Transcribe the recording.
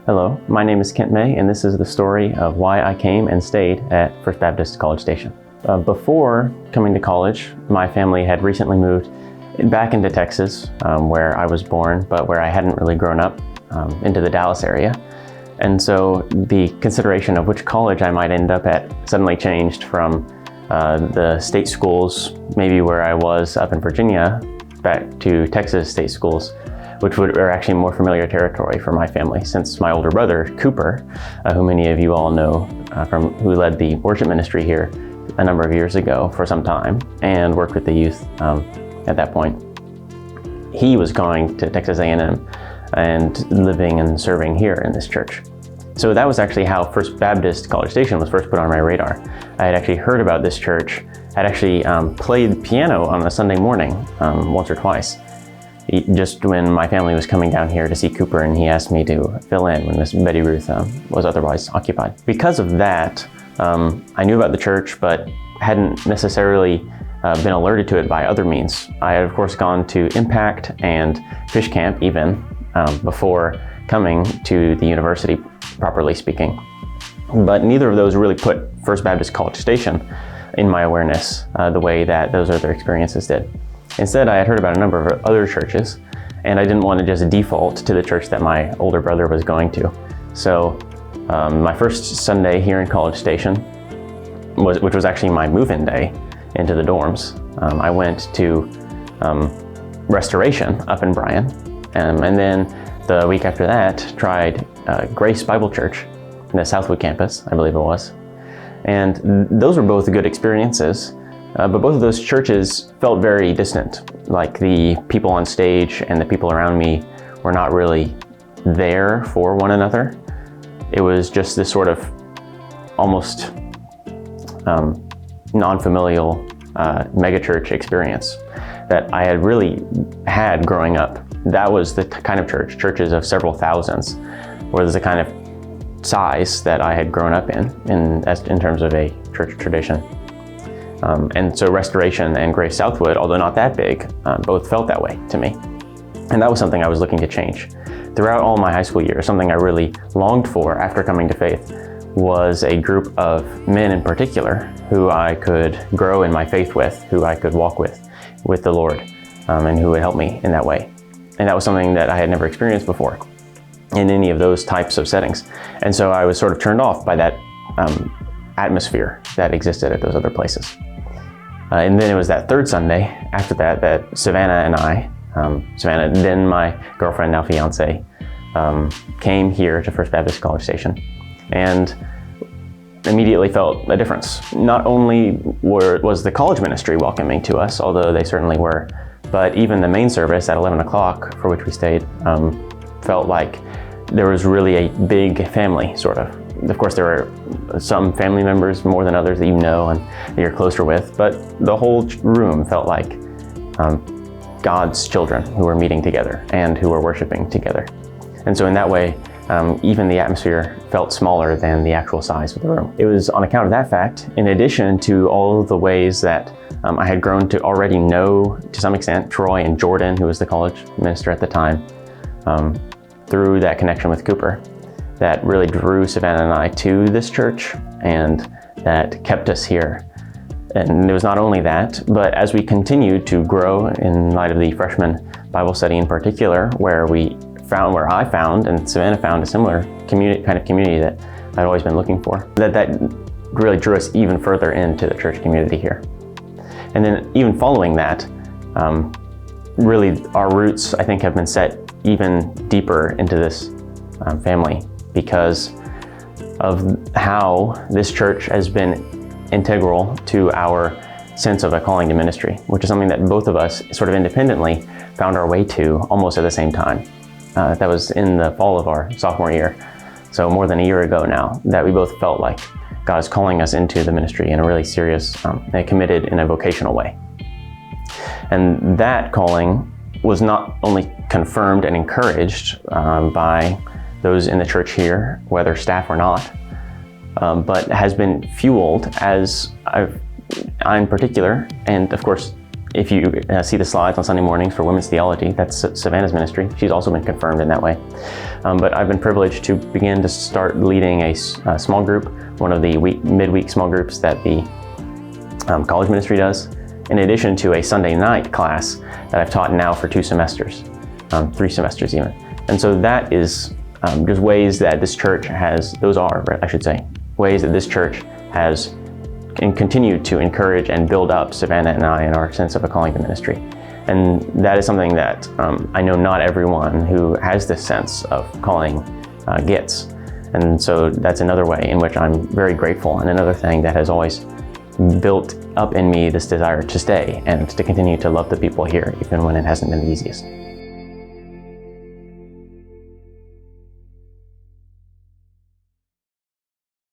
Hello, my name is Kent May, and this is the story of why I came and stayed at First Baptist College Station. Before coming to college, my family had recently moved back into Texas, where I was born, but where I hadn't really grown up, into the Dallas area. And so the consideration of which college I might end up at suddenly changed from the state schools, maybe where I was up in Virginia, back to Texas state schools, which are actually more familiar territory for my family, since my older brother, Cooper, who many of you all know who led the worship ministry here a number of years ago for some time and worked with the youth at that point. He was going to Texas A&M and living and serving here in this church. So that was actually how First Baptist College Station was first put on my radar. I had actually heard about this church. I'd actually played piano on a Sunday morning once or twice, just when my family was coming down here to see Cooper, and he asked me to fill in when Miss Betty Ruth was otherwise occupied. Because of that, I knew about the church, but hadn't necessarily been alerted to it by other means. I had, of course, gone to Impact and Fish Camp even before coming to the university, properly speaking. But neither of those really put First Baptist College Station in my awareness the way that those other experiences did. Instead, I had heard about a number of other churches, and I didn't want to just default to the church that my older brother was going to. So my first Sunday here in College Station, which was actually my move-in day into the dorms, I went to Restoration up in Bryan, and then the week after that tried Grace Bible Church in the Southwood campus, I believe it was. And those were both good experiences. But both of those churches felt very distant, like the people on stage and the people around me were not really there for one another. It was just this sort of almost non-familial megachurch experience that I had really had growing up. That was the kind of churches of several thousands, was the kind of size that I had grown up in terms of a church tradition. And so Restoration and Grace Southwood, although not that big, both felt that way to me. And that was something I was looking to change. Throughout all my high school years, something I really longed for after coming to faith was a group of men in particular who I could grow in my faith with, who I could walk with the Lord, and who would help me in that way. And that was something that I had never experienced before in any of those types of settings. And so I was sort of turned off by that atmosphere that existed at those other places. And then it was that third Sunday after that Savannah and I, Savannah, then my girlfriend, now fiance, came here to First Baptist College Station and immediately felt a difference. Not only was the college ministry welcoming to us, although they certainly were, but even the main service at 11 o'clock, for which we stayed, felt like there was really a big family, sort of. Of course, there are some family members more than others that you know and that you're closer with, but the whole room felt like God's children who were meeting together and who were worshiping together. And so in that way, even the atmosphere felt smaller than the actual size of the room. It was on account of that fact, in addition to all the ways that I had grown to already know, to some extent, Troy and Jordan, who was the college minister at the time, through that connection with Cooper, that really drew Savannah and I to this church and that kept us here. And it was not only that, but as we continued to grow in light of the freshman Bible study in particular, where I found and Savannah found a similar kind of community that I'd always been looking for, that really drew us even further into the church community here. And then even following that, really our roots, I think, have been set even deeper into this family, because of how this church has been integral to our sense of a calling to ministry, which is something that both of us sort of independently found our way to almost at the same time. That was in the fall of our sophomore year, so more than a year ago now, that we both felt like God is calling us into the ministry in a really serious, and committed in a vocational way. And that calling was not only confirmed and encouraged by those in the church here, whether staff or not, but has been fueled as I in particular, and of course if you see the slides on Sunday mornings for women's theology, that's Savannah's ministry. She's also been confirmed in that way. But I've been privileged to begin to start leading a small group, one of the midweek small groups that the college ministry does, in addition to a Sunday night class that I've taught now for 2 semesters, 3 semesters even. And so that is just ways that this church has, ways that this church has and continue to encourage and build up Savannah and I in our sense of a calling to ministry. And that is something that I know not everyone who has this sense of calling gets. And so that's another way in which I'm very grateful, and another thing that has always built up in me this desire to stay and to continue to love the people here, even when it hasn't been the easiest.